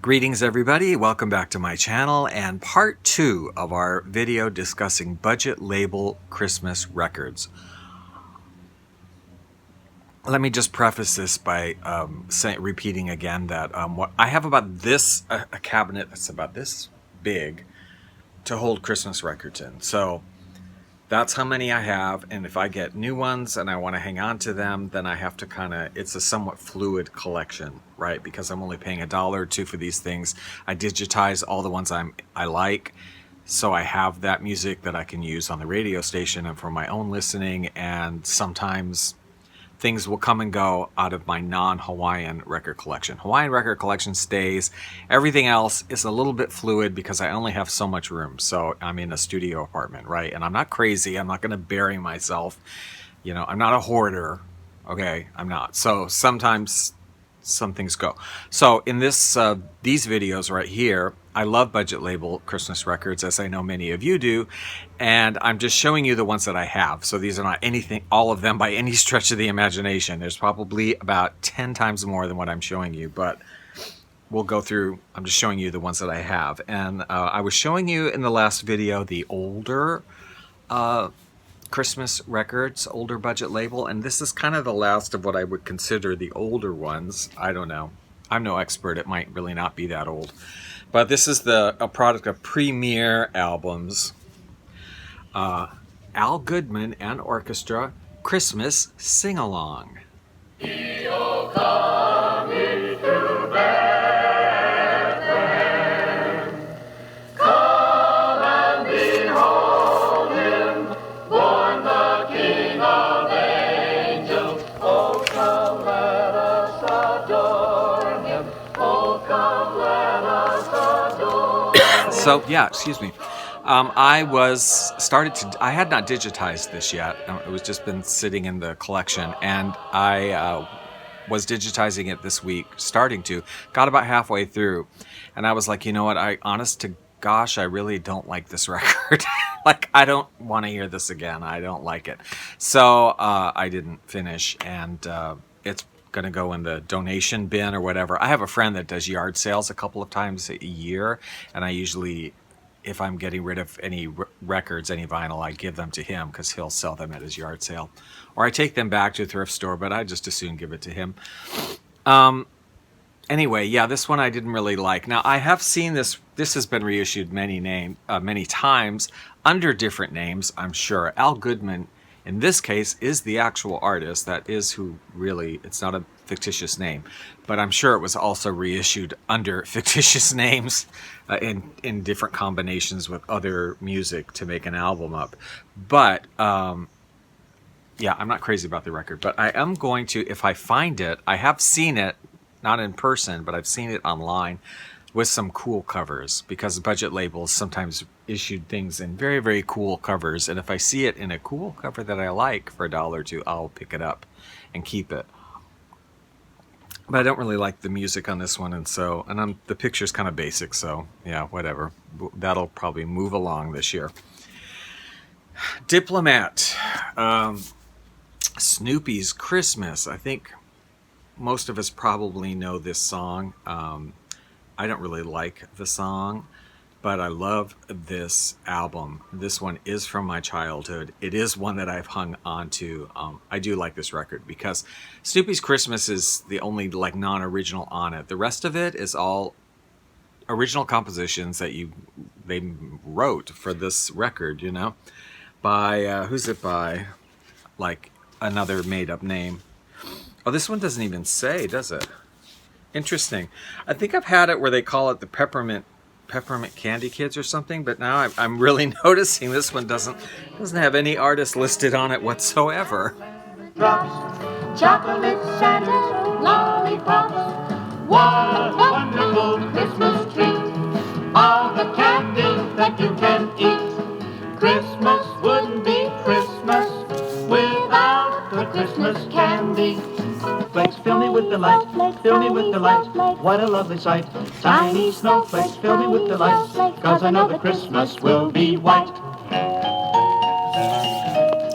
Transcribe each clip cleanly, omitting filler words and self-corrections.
Greetings everybody, welcome back to my channel and part 2 of our video discussing budget label Christmas records. Let me just preface this by repeating again that what I have about this, a cabinet that's about this big to hold Christmas records in. So that's how many I have, and if I get new ones and I want to hang on to them, then I have to it's a somewhat fluid collection, right? Because I'm only paying $1 or $2 for these things. I digitize all the ones I like, so I have that music that I can use on the radio station and for my own listening, and sometimes things will come and go out of my non-Hawaiian record collection. Hawaiian record collection stays. Everything else is a little bit fluid because I only have so much room. So I'm in a studio apartment, right? And I'm not crazy. I'm not going to bury myself. You know, I'm not a hoarder. Okay, I'm not. So sometimes some things go. So in these videos right here, I love budget label Christmas records, as I know many of you do, and I'm just showing you the ones that I have. So these are not all of them by any stretch of the imagination. There's probably about 10 times more than what I'm showing you, but we'll go through. I'm just showing you the ones that I have. And I was showing you in the last video the older Christmas records, older budget label, and this is kind of the last of what I would consider the older ones. I don't know. I'm no expert. It might really not be that old. But this is a product of Premier Albums. Al Goodman and Orchestra, Christmas Sing-Along. So yeah, excuse me. I had not digitized this yet. It was just been sitting in the collection, and I was digitizing it this week, got about halfway through, and I was like, you know what? Honest to gosh, I really don't like this record. Like, I don't want to hear this again. I don't like it. So I didn't finish, and it's going to go in the donation bin or whatever. I have a friend that does yard sales a couple of times a year, and I usually, if I'm getting rid of any records, any vinyl, I give them to him because he'll sell them at his yard sale. Or I take them back to a thrift store, but I just as soon give it to him. Anyway, yeah, this one I didn't really like. Now, I have seen this. This has been reissued many times under different names, I'm sure. Al Goodman, in this case, is the actual artist. That is who really, it's not a fictitious name. But I'm sure it was also reissued under fictitious names in different combinations with other music to make an album up. But, yeah, I'm not crazy about the record. But I am going to, if I find it, I have seen it, not in person, but I've seen it online with some cool covers, because budget labels sometimes issued things in very, very cool covers. And if I see it in a cool cover that I like for $1 or $2, I'll pick it up and keep it. But I don't really like the music on this one, and the picture's kind of basic, so yeah, whatever. That'll probably move along this year. Diplomat, Snoopy's Christmas. I think most of us probably know this song. I don't really like the song, but I love this album. This one is from my childhood. It is one that I've hung on to. I do like this record because Snoopy's Christmas is the only non-original on it. The rest of it is all original compositions that they wrote for this record, you know, by who's it by? Like another made-up name. Oh, this one doesn't even say, does it? Interesting. I think I've had it where they call it the Peppermint Candy Kids or something, but now I'm really noticing this one doesn't have any artist listed on it whatsoever. Drops, chocolate Santa, lollipops, what a wonderful Christmas treat. All the candy that you can eat. Christmas wouldn't be Christmas without the Christmas candy. Snowflakes, fill me with delight, fill me with delight, what a lovely sight. Tiny snowflakes, fill me with delight, 'cause I know that Christmas will be white.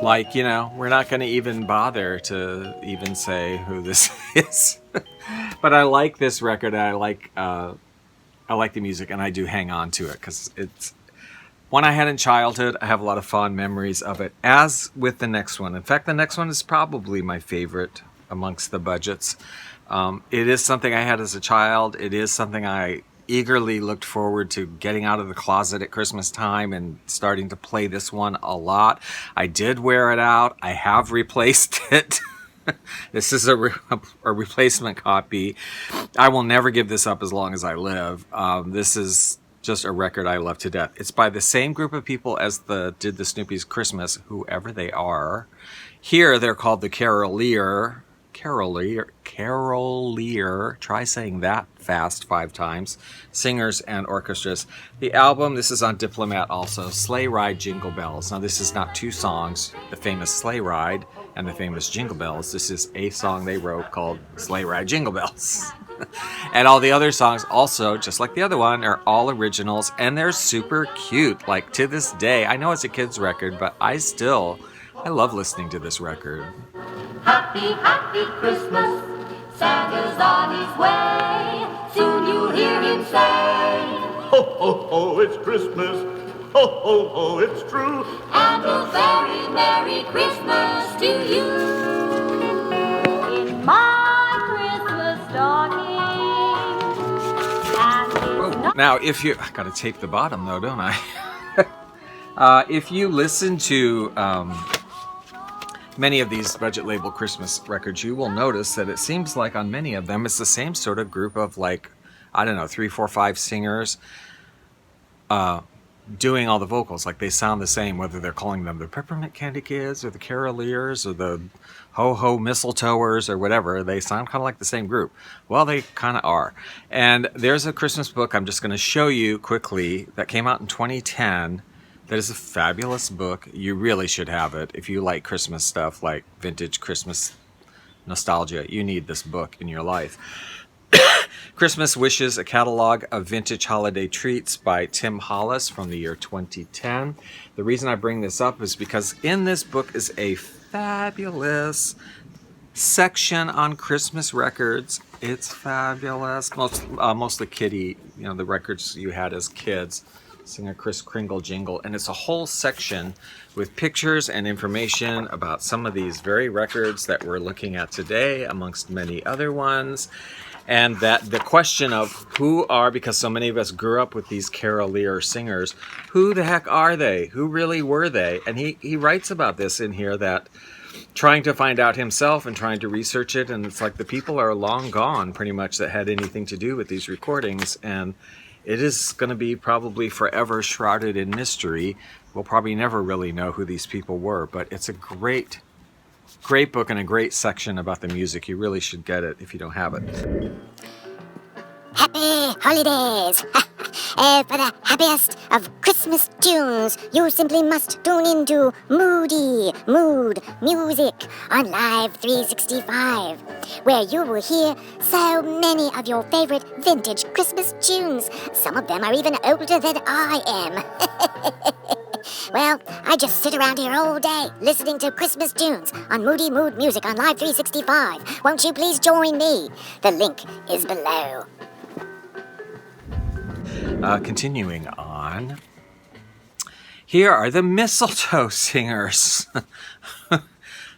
Like, you know, we're not going to even bother to even say who this is. But I like this record. I like I like the music, and I do hang on to it because it's one I had in childhood. I have a lot of fond memories of it, as with the next one. In fact, the next one is probably my favorite amongst the budgets. It is something I had as a child. It is something I eagerly looked forward to getting out of the closet at Christmas time and starting to play this one a lot. I did wear it out. I have replaced it. This is a replacement copy. I will never give this up as long as I live. This is just a record I love to death. It's by the same group of people as did the Snoopy's Christmas, whoever they are. Here they're called the Carolier. Try saying that fast 5 times. Singers and orchestras. The album, this is on Diplomat also, Sleigh Ride Jingle Bells. Now this is not 2 songs, the famous Sleigh Ride and the famous Jingle Bells. This is a song they wrote called Sleigh Ride Jingle Bells. And all the other songs also, just like the other one, are all originals, and they're super cute. Like, to this day, I know it's a kid's record, but I love listening to this record. Happy, happy Christmas, Santa's on his way. Soon you'll hear him say, Ho, ho, ho, it's Christmas. Ho, ho, ho, it's true. and a very Merry Christmas to you. In my Christmas stocking, and it's not Now, if you... I gotta tape the bottom, though, don't I? If you listen to many of these budget label Christmas records, you will notice that it seems like on many of them, it's the same sort of group of, like, I don't know, 3, 4, 5 singers doing all the vocals. Like, they sound the same, whether they're calling them the Peppermint Candy Kids or the Caroliers or the Ho-Ho Mistletoers or whatever. They sound kind of like the same group. Well, they kind of are. And there's a Christmas book I'm just going to show you quickly that came out in 2010. That is a fabulous book. You really should have it. If you like Christmas stuff, like vintage Christmas nostalgia, you need this book in your life. Christmas Wishes, a catalog of vintage holiday treats by Tim Hollis from the year 2010. The reason I bring this up is because in this book is a fabulous section on Christmas records. It's fabulous. Mostly kiddie, the records you had as kids. Sing a Kris Kringle jingle, and it's a whole section with pictures and information about some of these very records that we're looking at today, amongst many other ones. And that the question of who are, because so many of us grew up with these Carolier singers, who the heck are they? Who really were they? And he writes about this in here, that trying to find out himself and trying to research it, and it's like the people are long gone pretty much that had anything to do with these recordings, and it is going to be probably forever shrouded in mystery. We'll probably never really know who these people were, but it's a great book and a great section about the music. You really should get it if you don't have it. Happy holidays! For the happiest of Christmas tunes, you simply must tune into Moody Mood Music on Live 365, where you will hear so many of your favorite vintage Christmas tunes. Some of them are even older than I am. Well, I just sit around here all day listening to Christmas tunes on Moody Mood Music on Live 365. Won't you please join me? The link is below. Continuing on, here are the Mistletoe Singers,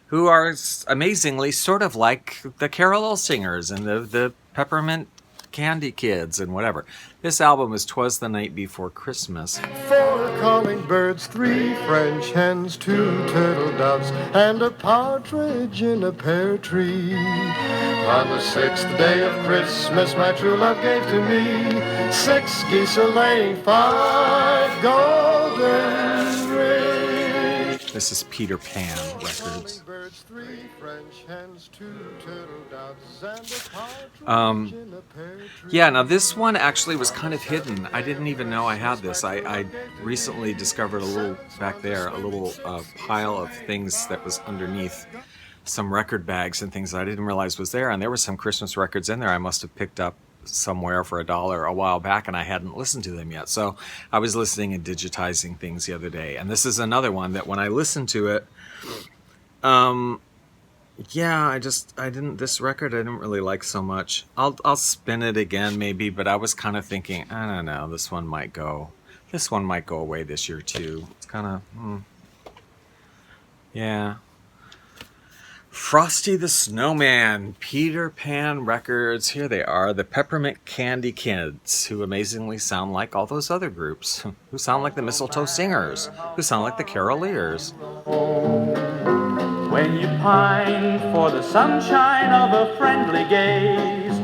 who are amazingly sort of like the Carol Singers and the Peppermint Candy Kids and whatever. This album is 'Twas the Night Before Christmas. 4 calling birds, 3 French hens, 2 turtle doves, and a partridge in a pear tree. On the 6th day of Christmas, my true love gave to me 6 geese a-laying, 5 golden rings. This is Peter Pan Records. Birds, 3 French hens, 2 turtle doves, and a partridge in a pear tree. Yeah, now this one actually was kind of hidden. I didn't even know I had this. I recently discovered a little pile of things that was underneath some record bags and things that I didn't realize was there. And there were some Christmas records in there I must have picked up somewhere for $1 a while back, and I hadn't listened to them yet. So I was listening and digitizing things the other day. And this is another one that when I listened to it, Yeah, I didn't, this record I didn't really like so much. I'll spin it again maybe, but I was kind of thinking, I don't know, this one might go away this year too. It's kind of, yeah. Frosty the Snowman, Peter Pan Records. Here they are, the Peppermint Candy Kids, who amazingly sound like all those other groups, who sound like the Mistletoe Singers, who sound like the Caroliers. When you pine for the sunshine of a friendly gaze,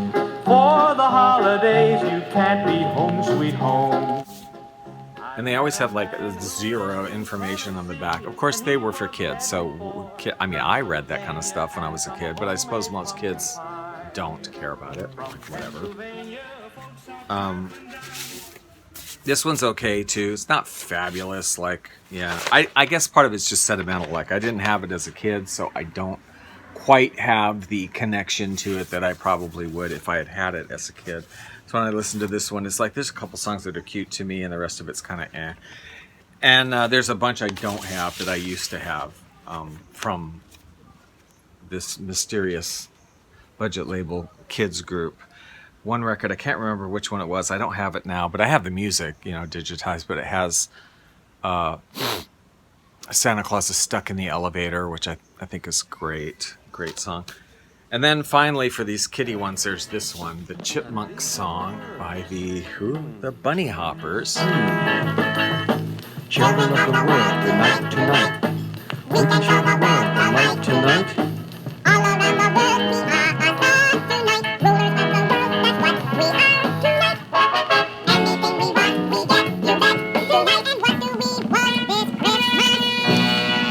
for the holidays you can't be home, sweet home. And they always have like zero information on the back. Of course, they were for kids. So, I mean, I read that kind of stuff when I was a kid, but I suppose most kids don't care about it. Like, whatever. This one's okay too. It's not fabulous. Like, yeah, I guess part of it's just sentimental. Like, I didn't have it as a kid, so I don't quite have the connection to it that I probably would if I had had it as a kid. So when I listen to this one, it's like there's a couple songs that are cute to me, and the rest of it's kind of eh. And there's a bunch I don't have that I used to have from this mysterious budget label kids group. One record, I can't remember which one it was. I don't have it now, but I have the music, digitized. But it has Santa Claus is Stuck in the Elevator, which I think is great. Great song. And then finally, for these kiddie ones, there's this one, the Chipmunk Song by the Bunny Hoppers. Children of the world, unite tonight. We can show the world the light tonight. All around the world we are stars tonight. Rulers of the world, that's what we are tonight. Anything we want, we get you that tonight. And what do we want this Christmas?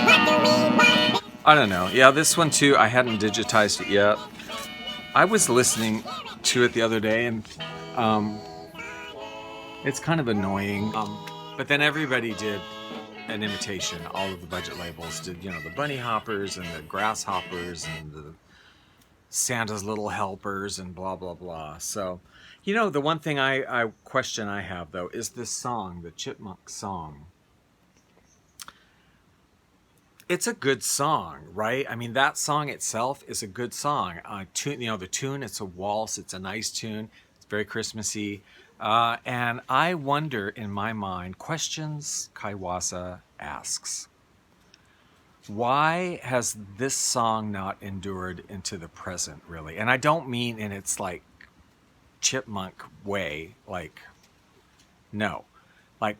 What do we want this? I don't know. Yeah, this one too, I hadn't digitized it yet. I was listening to it the other day, and it's kind of annoying. But then everybody did an imitation. All of the budget labels did, the Bunny Hoppers and the Grasshoppers and the Santa's Little Helpers and blah, blah, blah. So, the one thing I question I have, though, is this song, the Chipmunk Song. It's a good song, right? I mean, that song itself is a good song. The tune, it's a waltz. It's a nice tune. It's very Christmassy. And I wonder, in my mind, questions Kaiwasa asks. Why has this song not endured into the present, really? And I don't mean in its, like, chipmunk way. Like, no. Like,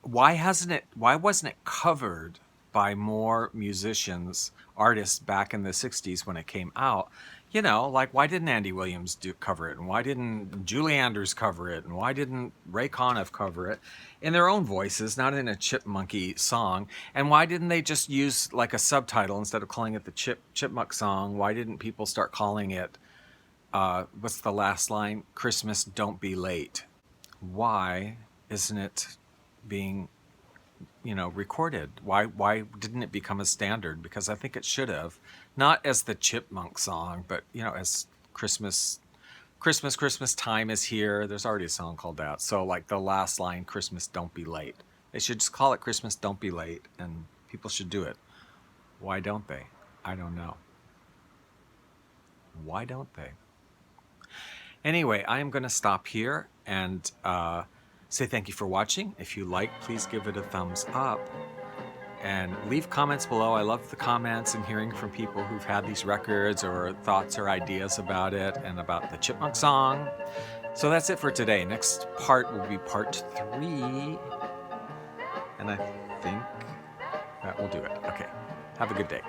why wasn't it covered by more musicians, artists back in the 60s when it came out? Like, why didn't Andy Williams cover it? And why didn't Julie Andrews cover it? And why didn't Ray Conniff cover it in their own voices, not in a chipmunky song? And why didn't they just use, like, a subtitle instead of calling it the Chipmunk Song? Why didn't people start calling it, what's the last line? Christmas, Don't Be Late. Why isn't it being recorded? Why didn't it become a standard? Because I think it should have, not as the Chipmunk Song, but as Christmas time is here. There's already a song called that. So, like, the last line, Christmas Don't Be Late. They should just call it Christmas Don't Be Late, and people should do it. Why don't they? I don't know. Why don't they? Anyway, I am going to stop here and say thank you for watching. If you like, please give it a thumbs up and leave comments below. I love the comments and hearing from people who've had these records or thoughts or ideas about it and about the Chipmunk Song. So that's it for today. Next part will be part 3, and I think that will do it. Okay, have a good day.